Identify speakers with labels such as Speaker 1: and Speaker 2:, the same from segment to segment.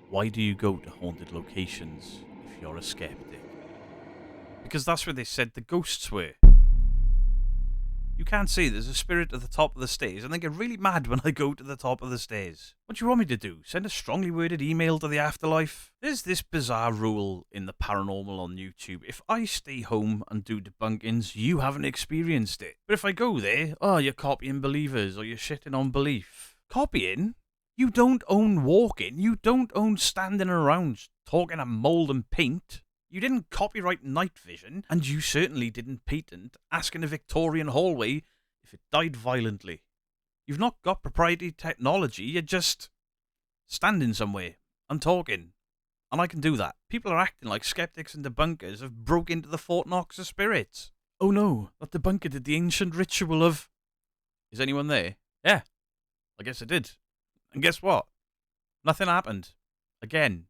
Speaker 1: Why do you go to haunted locations if you're a skeptic? Because that's where they said the ghosts were. You can't see there's a spirit at the top of the stairs, and they get really mad when I go to the top of the stairs. What do you want me to do? Send a strongly worded email to the afterlife? There's this bizarre rule in the paranormal on YouTube. If I stay home and do debunkings, you haven't experienced it. But if I go there, oh, you're copying believers, or you're shitting on belief. Copying? You don't own walking. You don't own standing around talking of mould and paint. You didn't copyright night vision, and you certainly didn't patent asking a Victorian hallway if it died violently. You've not got proprietary technology, you're just standing somewhere and talking. And I can do that. People are acting like skeptics and debunkers have broke into the Fort Knox of spirits. Oh no, that debunker did the ancient ritual of... Is anyone there? Yeah, I guess I did. And guess what? Nothing happened. Again.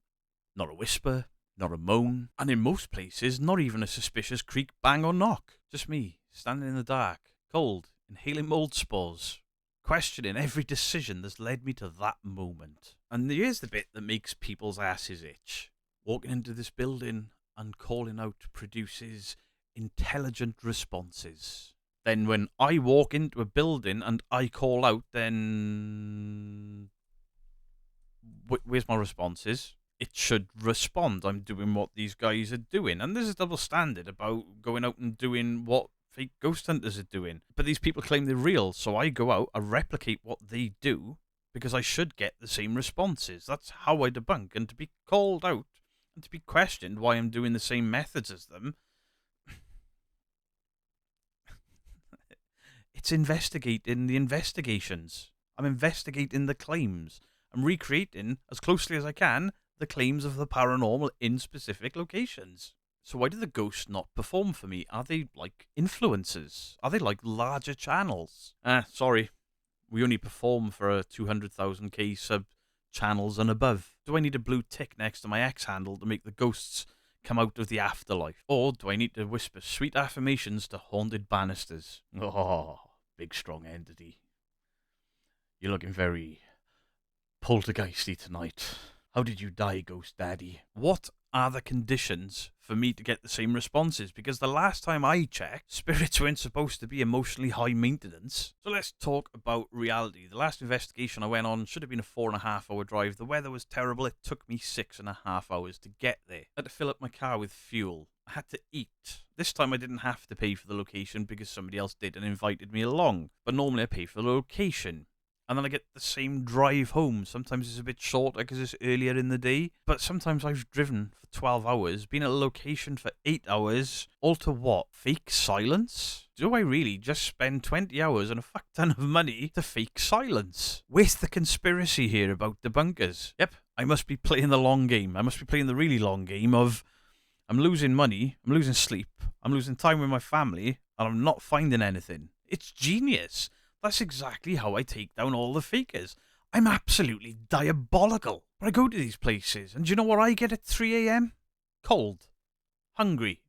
Speaker 1: Not a whisper. Not a moan, and in most places, not even a suspicious creak, bang, or knock. Just me, standing in the dark, cold, inhaling mold spores, questioning every decision that's led me to that moment. And here's the bit that makes people's asses itch. Walking into this building and calling out produces intelligent responses. Then when I walk into a building and I call out, then... where's my responses? It should respond. I'm doing what these guys are doing. And there's a double standard about going out and doing what fake ghost hunters are doing. But these people claim they're real, so I go out and replicate what they do because I should get the same responses. That's how I debunk. And to be called out and to be questioned why I'm doing the same methods as them, it's investigating the investigations. I'm investigating the claims. I'm recreating, as closely as I can, the claims of the paranormal in specific locations. So why do the ghosts not perform for me? Are they like influencers? Are they like larger channels? Sorry. We only perform for a 200,000k sub channels and above. Do I need a blue tick next to my X handle to make the ghosts come out of the afterlife? Or do I need to whisper sweet affirmations to haunted banisters? Oh, big strong entity. You're looking very poltergeisty tonight. How did you die, Ghost Daddy? What are the conditions for me to get the same responses? Because the last time I checked, spirits weren't supposed to be emotionally high maintenance. So let's talk about reality. The last investigation I went on should have been a 4.5 hour drive. The weather was terrible. It took me 6.5 hours to get there. I had to fill up my car with fuel. I had to eat. This time I didn't have to pay for the location because somebody else did and invited me along. But normally I pay for the location. And then I get the same drive home. Sometimes it's a bit shorter because it's earlier in the day. But sometimes I've driven for 12 hours, been at a location for 8 hours. All to what? Fake silence? Do I really just spend 20 hours and a fuck ton of money to fake silence? Where's the conspiracy here about debunkers? Yep, I must be playing the long game. I must be playing the really long game of I'm losing money, I'm losing sleep, I'm losing time with my family, and I'm not finding anything. It's genius. That's exactly how I take down all the fakers. I'm absolutely diabolical. But I go to these places, and do you know what I get at 3 a.m? Cold. Hungry.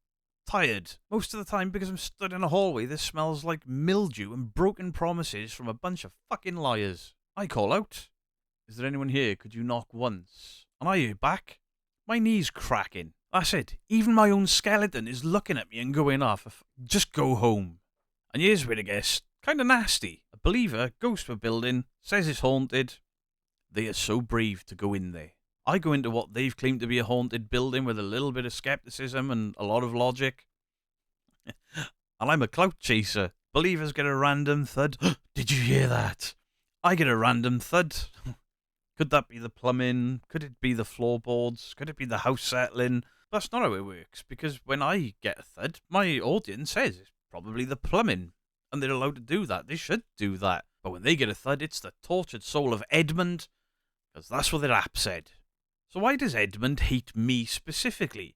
Speaker 1: Tired. Most of the time because I'm stood in a hallway that smells like mildew and broken promises from a bunch of fucking liars. I call out. Is there anyone here? Could you knock once? And I hear back. My knee's cracking. That's it. Even my own skeleton is looking at me and going off. Just go home. And here's where it gets kind of nasty. A believer goes to a building, says it's haunted. They are so brave to go in there. I go into what they've claimed to be a haunted building with a little bit of skepticism and a lot of logic. And I'm a clout chaser. Believers get a random thud. Did you hear that? I get a random thud. Could that be the plumbing? Could it be the floorboards? Could it be the house settling? That's not how it works, because when I get a thud, my audience says it's probably the plumbing. And they're allowed to do that. They should do that. But when they get a thud, it's the tortured soul of Edmund, because that's what their app said. So why does Edmund hate me specifically?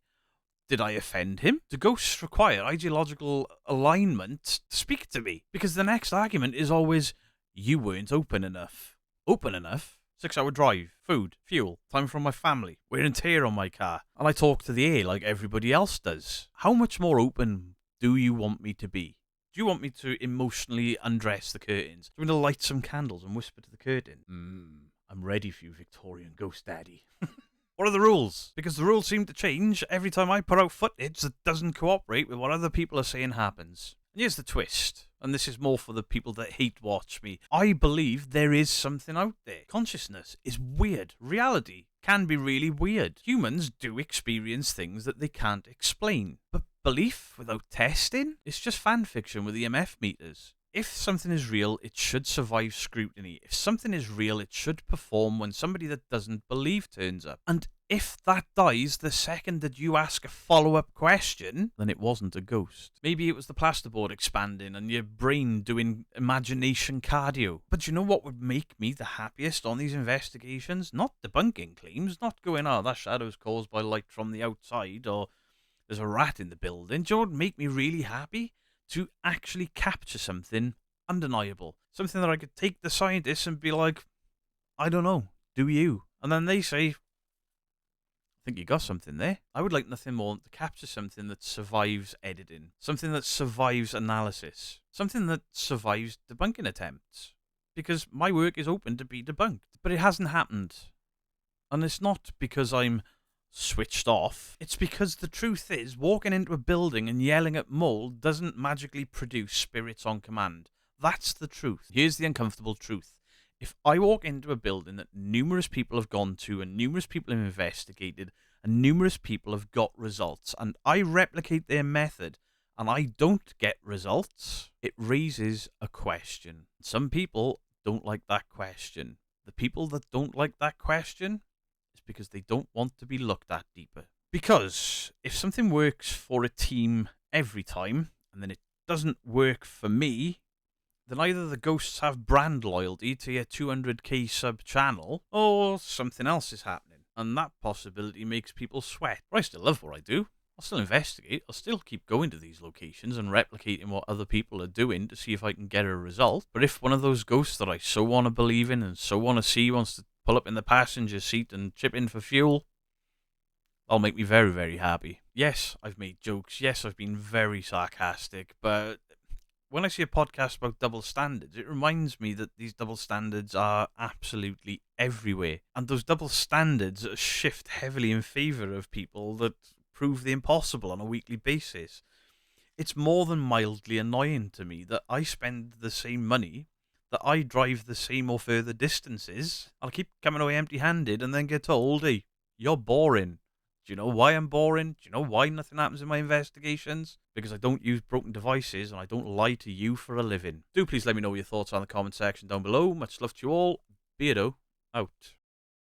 Speaker 1: Did I offend him? Do ghosts require ideological alignment to speak to me? Because the next argument is always, you weren't open enough. Open enough? 6-hour drive, food, fuel, time from my family, wear and tear on my car, and I talk to the air like everybody else does. How much more open do you want me to be? Do you want me to emotionally undress the curtains? Do you want me to light some candles and whisper to the curtain? I'm ready for you, Victorian Ghost Daddy. What are the rules? Because the rules seem to change every time I put out footage that doesn't cooperate with what other people are saying happens. And here's the twist, and this is more for the people that hate watch me. I believe there is something out there. Consciousness is weird. Reality can be really weird. Humans do experience things that they can't explain. But belief without testing is just fan fiction with EMF meters. If something is real, it should survive scrutiny. If something is real, it should perform when somebody that doesn't believe turns up. And if that dies the second that you ask a follow-up question, then it wasn't a ghost. Maybe it was the plasterboard expanding and your brain doing imagination cardio. But you know what would make me the happiest on these investigations? Not debunking claims, not going, oh, that shadow's caused by light from the outside, or there's a rat in the building. Do you know what would make me really happy? To actually capture something undeniable. Something that I could take the scientists and be like, I don't know, do you? And then they say, I think you got something there. I would like nothing more than to capture something that survives editing. Something that survives analysis. Something that survives debunking attempts. Because my work is open to be debunked. But it hasn't happened. And it's not because I'm switched off. It's because the truth is, walking into a building and yelling at mold doesn't magically produce spirits on command. That's the truth. Here's the uncomfortable truth. If I walk into a building that numerous people have gone to and numerous people have investigated and numerous people have got results, and I replicate their method and I don't get results, it raises a question. Some people don't like that question. The people that don't like that question, because they don't want to be looked at deeper. Because if something works for a team every time, and then it doesn't work for me, then either the ghosts have brand loyalty to your 200k sub channel, or something else is happening. And that possibility makes people sweat. But I still love what I do. I'll still investigate. I'll still keep going to these locations and replicating what other people are doing to see if I can get a result. But if one of those ghosts that I so want to believe in and so want to see wants to pull up in the passenger seat and chip in for fuel, that'll make me very, very happy. Yes, I've made jokes. Yes, I've been very sarcastic. But when I see a podcast about double standards, it reminds me that these double standards are absolutely everywhere. And those double standards shift heavily in favour of people that prove the impossible on a weekly basis. It's more than mildly annoying to me that I spend the same money, that I drive the same or further distances, and I keep coming away empty-handed and then get told, hey, you're boring. Do you know why I'm boring? Do you know why nothing happens in my investigations? Because I don't use broken devices and I don't lie to you for a living. Do please let me know your thoughts on the comment section down below. Much love to you all. Beardo, out.